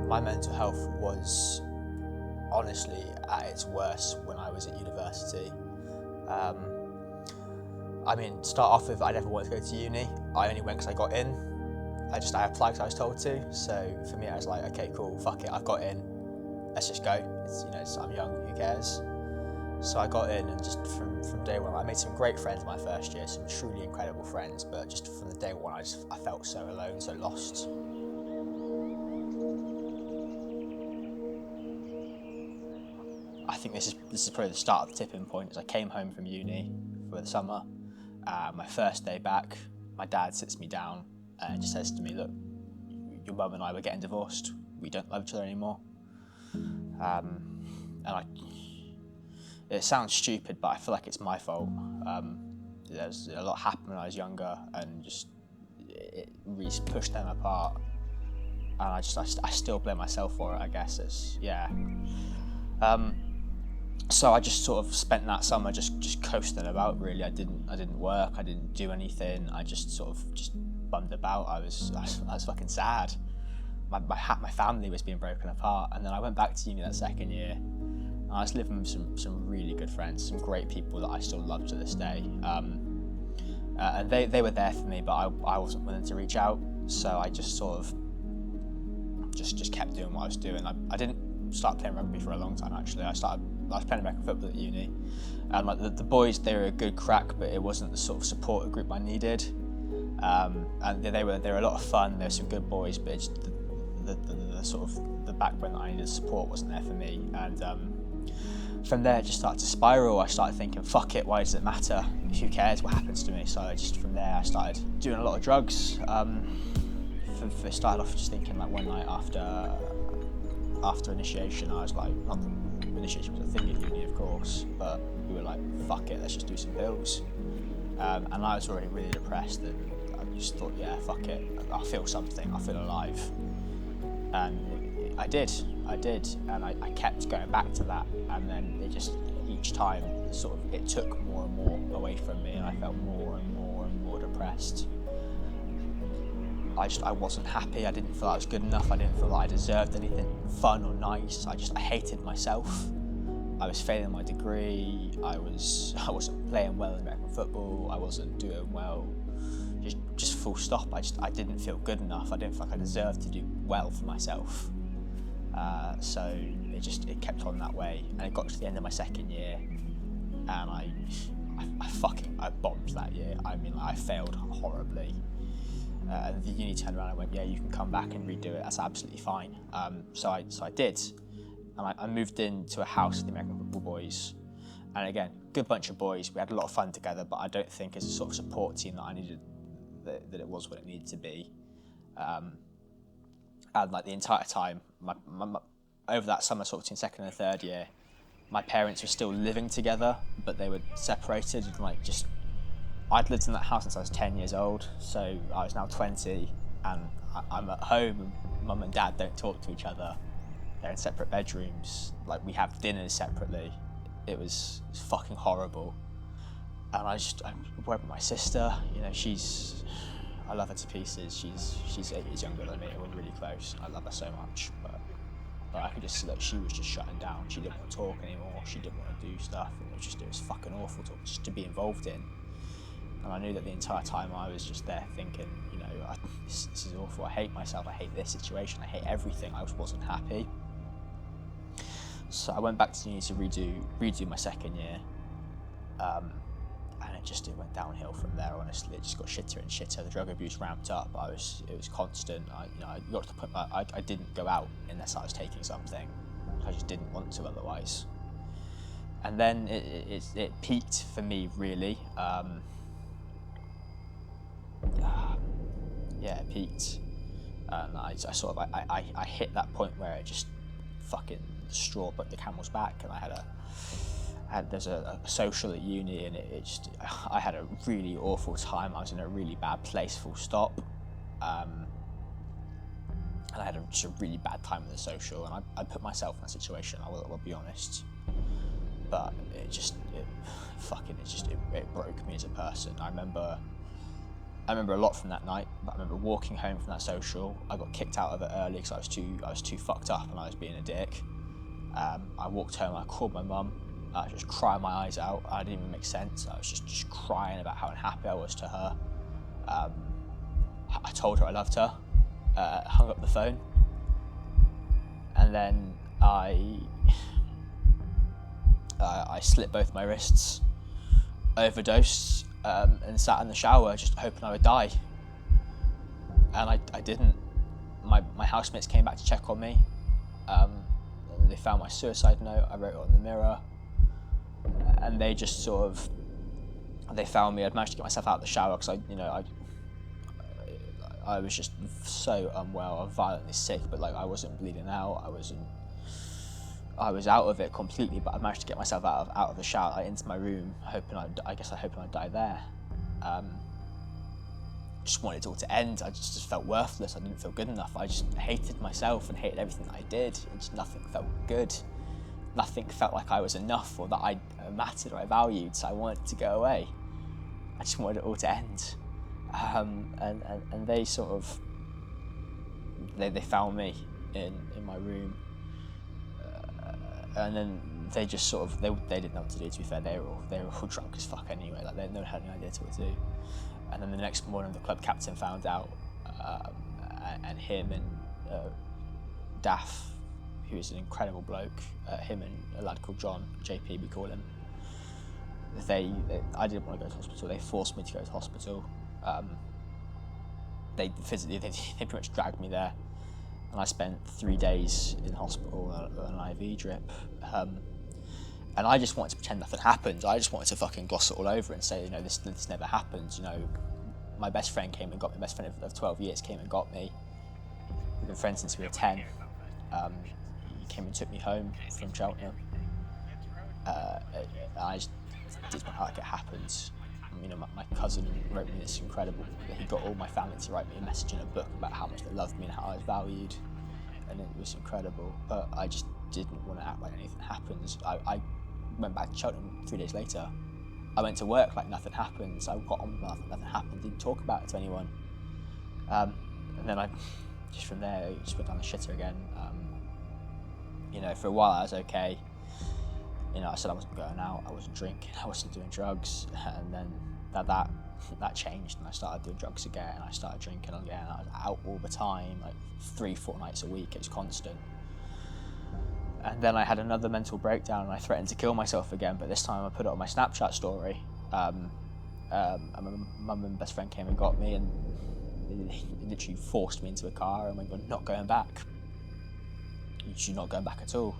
My mental health was honestly at its worst when I was at university. To start off with, I never wanted to go to uni. I only went because I got in. I applied because I was told to. So for me, I was like, okay, cool, fuck it, I've got in. Let's just go. I'm young, who cares? So I got in, and just from day one, I made some great friends my first year, some truly incredible friends. But just from the day one, I felt so alone, so lost. I think this is probably the start of the tipping point. As I came home from uni for the summer, my first day back, my dad sits me down and just says to me, "Look, your mum and I were getting divorced. We don't love each other anymore." It sounds stupid, but I feel like it's my fault. There's a lot happened when I was younger, and it really pushed them apart. And I still blame myself for it, I guess. So I just sort of spent that summer just coasting about. Really, I didn't work. I didn't do anything. I just bummed about. I was fucking sad. My family was being broken apart, and then I went back to uni that second year. And I was living with some really good friends, some great people that I still love to this day. And they were there for me, but I wasn't willing to reach out. So I just sort of just kept doing what I was doing. I didn't start playing rugby for a long time, actually. I was playing American football at uni. And the boys, they were a good crack, but it wasn't the sort of supporter group I needed. And they were a lot of fun. There were some good boys, but it's the sort of the backbone that I needed, support wasn't there for me. And from there, it just started to spiral. I started thinking, fuck it, why does it matter? Who cares what happens to me? So from there, I started doing a lot of drugs. It started off just thinking, like, one night after initiation, I was like, not that initiation was a thing at uni, of course, but we were like, fuck it, let's just do some pills. And I was already really depressed, and I just thought, yeah, fuck it, I'll feel something, I'll feel alive. And I did, and I kept going back to that, and then each time, it took more and more away from me, and I felt more and more depressed. I wasn't happy. I didn't feel I was good enough. I didn't feel that I deserved anything fun or nice. I hated myself. I was failing my degree. I wasn't playing well in American football. I wasn't doing well. Just full stop. I didn't feel good enough. I didn't feel like I deserved to do well for myself. So it kept on that way, and it got to the end of my second year, and I bombed that year. I failed horribly. The uni turned around and went, yeah, you can come back and redo it, that's absolutely fine. So I did, and I moved into a house with the American football boys, and again, good bunch of boys, we had a lot of fun together, but I don't think as a sort of support team that I needed, that it was what it needed to be. And like the entire time, my over that summer, sort of between second and third year, my parents were still living together, but they were separated, and I'd lived in that house since I was 10 years old, so I was now 20, and I'm at home, and mum and dad don't talk to each other. They're in separate bedrooms. We have dinners separately. It was fucking horrible. And I went with my sister. I love her to pieces. She's 8 years younger than me, and we're really close. I love her so much, but I could just see that she was just shutting down. She didn't want to talk anymore. She didn't want to do stuff. It was fucking awful to be involved in. And I knew that the entire time I was just there thinking, this is awful. I hate myself. I hate this situation. I hate everything. I wasn't happy. So I went back to uni to redo my second year, and it went downhill from there. Honestly, it just got shitter and shitter. The drug abuse ramped up. It was constant. I got to the point where I didn't go out unless I was taking something. I just didn't want to otherwise. And then it peaked for me, really. It peaked, and I hit that point where it just fucking straw broke the camel's back, and there's a social at uni, and I had a really awful time. I was in a really bad place, full stop, and I had just a really bad time with the social, and I put myself in that situation, I will be honest, but it broke me as a person. I remember I remember a lot from that night, but I remember walking home from that social. I got kicked out of it early because I was too fucked up and I was being a dick. I walked home, I called my mum, I was just crying my eyes out. I didn't even make sense. I was just crying about how unhappy I was to her. I told her I loved her, hung up the phone, and then I slit both my wrists, overdosed, and sat in the shower just hoping I would die. And I didn't. My housemates came back to check on me. They found my suicide note. I wrote it on the mirror, and they just they found me. I'd managed to get myself out of the shower because I was just so unwell. I was violently sick, but like I wasn't bleeding out. I was out of it completely, but I managed to get myself out of the shower, like, into my room, hoping I'd die there. Just wanted it all to end. I just felt worthless. I didn't feel good enough. I just hated myself and hated everything that I did. And just nothing felt good. Nothing felt like I was enough or that I mattered or I valued. So I wanted to go away. I just wanted it all to end. And they they found me in my room. And then they just they didn't know what to do. To be fair, they were all drunk as fuck anyway. Like they had no idea what to do. And then the next morning, the club captain found out, and him and Daff, who is an incredible bloke, him and a lad called John, JP we call him. I didn't want to go to hospital. They forced me to go to hospital. They pretty much dragged me there. And I spent 3 days in hospital on an IV drip. And I just wanted to pretend nothing happened. I just wanted to fucking gloss it all over and say, this never happened. My best friend came and got me. My best friend of 12 years came and got me. We've been friends since we were 10. He came and took me home from Cheltenham. I just did not like it happened. My cousin wrote me this incredible. He got all my family to write me a message in a book about how much they loved me and how I was valued, and it was incredible. But I just didn't want to act like anything happened. I went back to Cheltenham 3 days later. I went to work like nothing happened. So I got on with nothing happened. Didn't talk about it to anyone. And then I just from there just went down the shitter again. For a while I was okay. I said I wasn't going out, I wasn't drinking, I wasn't doing drugs, and then that changed, and I started doing drugs again, and I started drinking again. I was out all the time, like 3-4 nights a week. It was constant. And then I had another mental breakdown, and I threatened to kill myself again, but this time I put it on my Snapchat story. And my mum and best friend came and got me, and they literally forced me into a car and went, "You're not going back. You're not going back at all."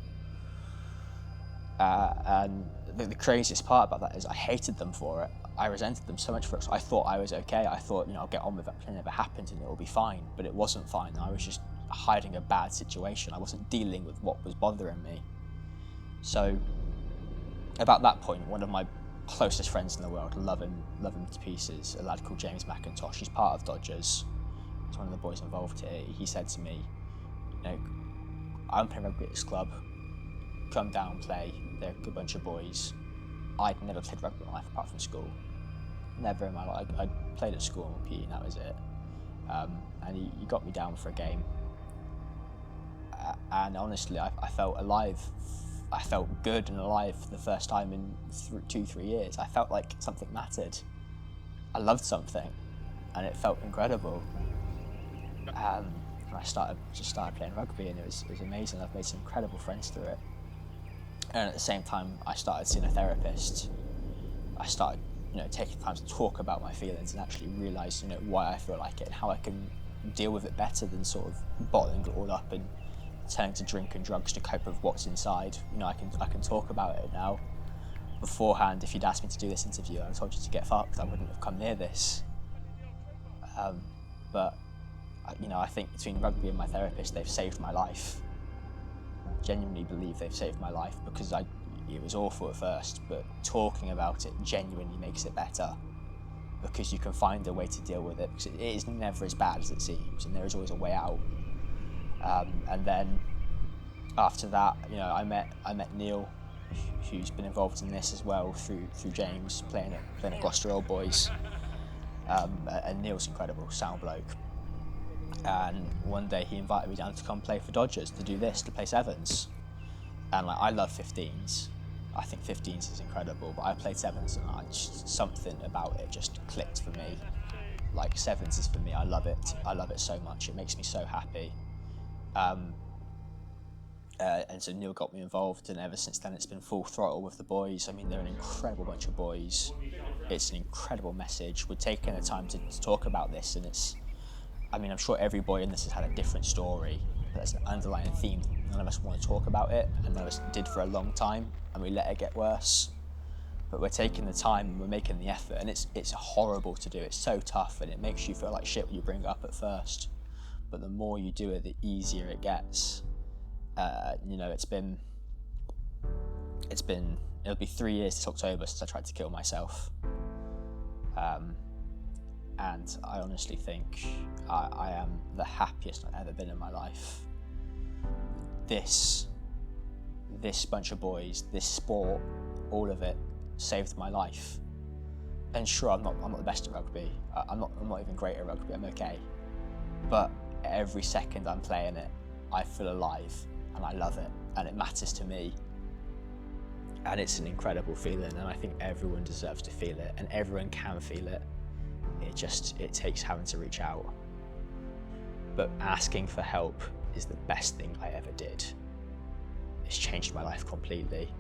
And the craziest part about that is I hated them for it. I resented them so much for it. So I thought I was okay. I thought, I'll get on with it. It never happened and it'll be fine. But it wasn't fine. I was just hiding a bad situation. I wasn't dealing with what was bothering me. So about that point, one of my closest friends in the world, love him to pieces, a lad called James McIntosh, he's part of Dodgers. He's one of the boys involved here. He said to me, I'm playing rugby at this club. Come down, play. They're a good bunch of boys. I'd never played rugby in my life apart from school. Never in my life. I played at school and PE, and that was it. And he got me down for a game. And honestly, I felt alive. I felt good and alive for the first time in 2-3 years. I felt like something mattered. I loved something, and it felt incredible. And I started playing rugby, and it was amazing. I've made some incredible friends through it. And at the same time, I started seeing a therapist. I started, taking time to talk about my feelings and actually realise, why I feel like it and how I can deal with it better than sort of bottling it all up and turning to drink and drugs to cope with what's inside. I can talk about it now. Beforehand, if you'd asked me to do this interview, I told you to get fucked. I wouldn't have come near this. But I think between rugby and my therapist, they've saved my life. Genuinely believe they've saved my life because it was awful at first, but talking about it genuinely makes it better because you can find a way to deal with it because it is never as bad as it seems and there is always a way out. And then after that, I met Neil, who's been involved in this as well through James playing at Gloucester Old Boys. and Neil's incredible, sound bloke. And one day he invited me down to come play for Dodgers, to play sevens. And like, I love 15s. I think 15s is incredible, but I played sevens and something about it just clicked for me. Like, sevens is for me, I love it so much, it makes me so happy. And so Neil got me involved, and ever since then it's been full throttle with the boys. I mean, they're an incredible bunch of boys. It's an incredible message. We're taking the time to talk about this, and I'm sure every boy in this has had a different story, but there's an underlying theme. None of us want to talk about it, and none of us did for a long time, and we let it get worse. But we're taking the time, and we're making the effort, and it's horrible to do. It's so tough, and it makes you feel like shit when you bring it up at first. But the more you do it, the easier it gets. It'll be 3 years this October since I tried to kill myself. And I honestly think I am the happiest I've ever been in my life. This bunch of boys, this sport, all of it saved my life. And sure, I'm not the best at rugby. I'm not even great at rugby. I'm okay. But every second I'm playing it, I feel alive, and I love it, and it matters to me. And it's an incredible feeling, and I think everyone deserves to feel it, and everyone can feel it. It takes having to reach out. But asking for help is the best thing I ever did. It's changed my life completely.